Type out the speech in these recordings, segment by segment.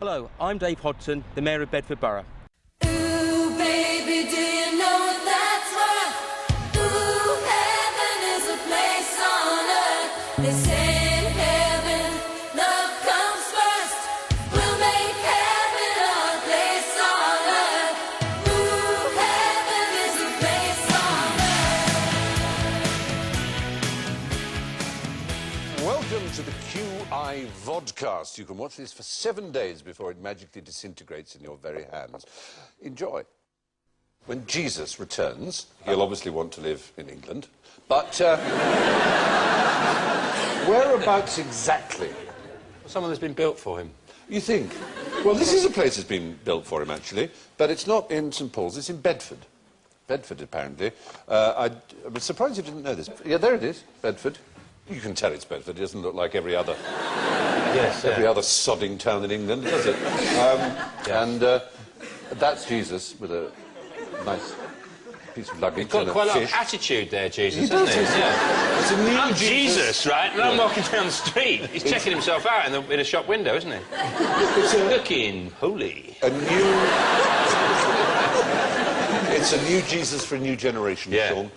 Hello, I'm Dave Hodson, the Mayor of Bedford Borough. Ooh, baby, do you know what that's worth? Ooh, heaven is a place on earth. They say in heaven, love comes first. We'll make heaven a place on earth. Ooh, heaven is a place on earth. Welcome to the QI Vodcast. You can watch this for 7 days before it magically disintegrates in your very hands. Enjoy. When Jesus returns, he'll obviously want to live in England, but whereabouts exactly? Someone that's been built for him. You think? Well, this is a place that's been built for him, actually, but it's not in St Paul's, it's in Bedford. Bedford, apparently. I was surprised you didn't know this. Yeah, there it is, Bedford. You can tell it's Bedford. It doesn't look like every other, every other sodding town in England, does it? And that's Jesus with a nice piece of luggage. He's got and quite a lot fish. of attitude there, Jesus, He does, hasn't he? Yeah. It's a new I'm Jesus, right? And I'm walking down the street. He's checking himself out in a shop window, isn't he? It's Looking holy. It's a new Jesus for a new generation, Sean.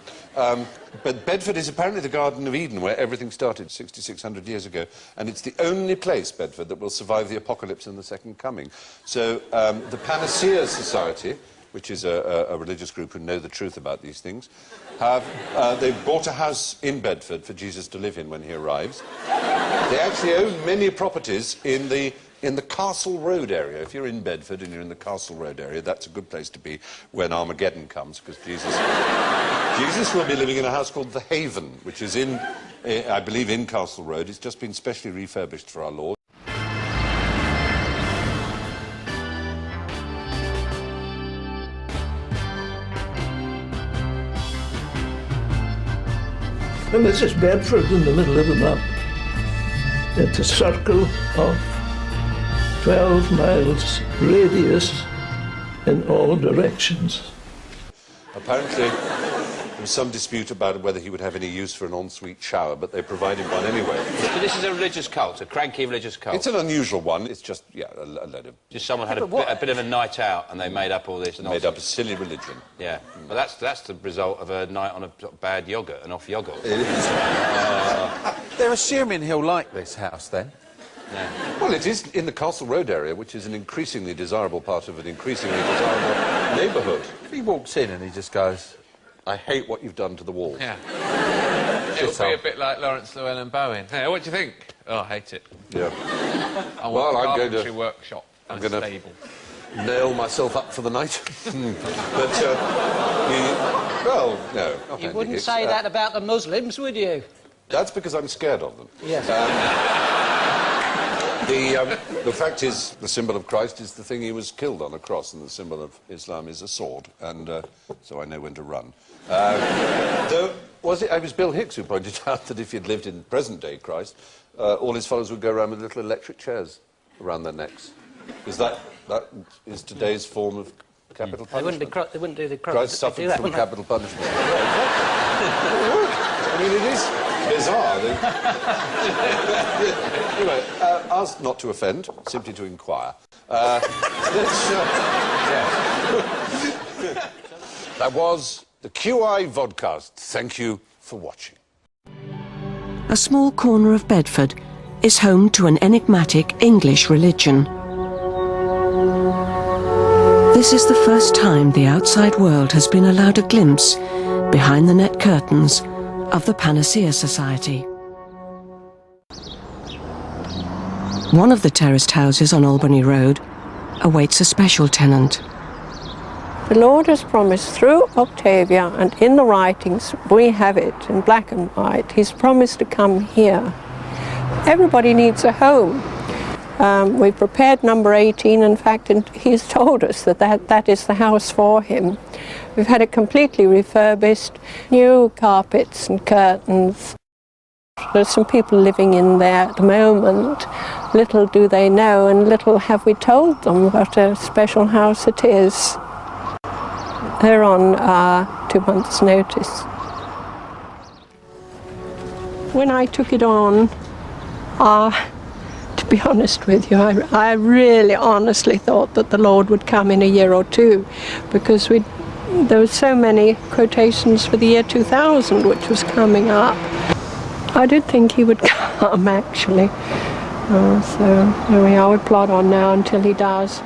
But Bedford is apparently the Garden of Eden, where everything started 6,600 years ago, and it's the only place, Bedford, that will survive the apocalypse and the Second Coming. So the Panacea Society, which is a religious group who know the truth about these things, they've bought a house in Bedford for Jesus to live in when he arrives. They actually own many properties in the Castle Road area. If you're in Bedford and you're in the Castle Road area, that's a good place to be when Armageddon comes, because Jesus will be living in a house called The Haven, which is I believe, in Castle Road. It's just been specially refurbished for our Lord. Well, this is Bedford in the middle of the map. It's a circle of 12 miles radius in all directions. Apparently, there was some dispute about whether he would have any use for an ensuite shower, but they provided one anyway. So this is a religious cult, a cranky religious cult. It's an unusual one. It's just, a load of... Just someone had a bit of a night out and they made up all this. Made up a silly religion. Yeah. Well, that's the result of a night on a bad yoghurt, an off yoghurt. It is. They're assuming he'll like this house, then? Yeah. Well, it is in the Castle Road area, which is an increasingly desirable part of an increasingly desirable neighbourhood. If he walks in and he just goes... I hate what you've done to the walls. Yeah. It'll be a bit like Lawrence Llewellyn Bowen. Hey, what do you think? Oh, I hate it. Yeah. I want a carpentry workshop. I'm going to nail myself up for the night. But, well, no. You wouldn't say that about the Muslims, would you? That's because I'm scared of them. Yes. The fact is, the symbol of Christ is the thing he was killed on, a cross, and the symbol of Islam is a sword, and so I know when to run. Though, it was Bill Hicks who pointed out that if he'd lived in present-day Christ, all his followers would go around with little electric chairs around their necks. Because that is today's form of capital punishment. They wouldn't do the cross. Christ suffered from capital punishment. I mean, it is bizarre. Anyway, asked not to offend, simply to inquire. That was the QI Vodcast. Thank you for watching. A small corner of Bedford is home to an enigmatic English religion. This is the first time the outside world has been allowed a glimpse behind the net curtains of the Panacea Society. One of the terraced houses on Albany Road awaits a special tenant. The Lord has promised through Octavia, and in the writings we have it in black and white, he's promised to come here. Everybody needs a home. We prepared number 18, in fact, and he's told us that is the house for him. We've had it completely refurbished, new carpets and curtains. There's some people living in there at the moment. Little do they know, and little have we told them what a special house it is. They're on 2 months' notice. When I took it on, to be honest with you. I really honestly thought that the Lord would come in a year or two, because there were so many quotations for the year 2000 which was coming up. I did think he would come, actually. So there we are, we plod on now until he does.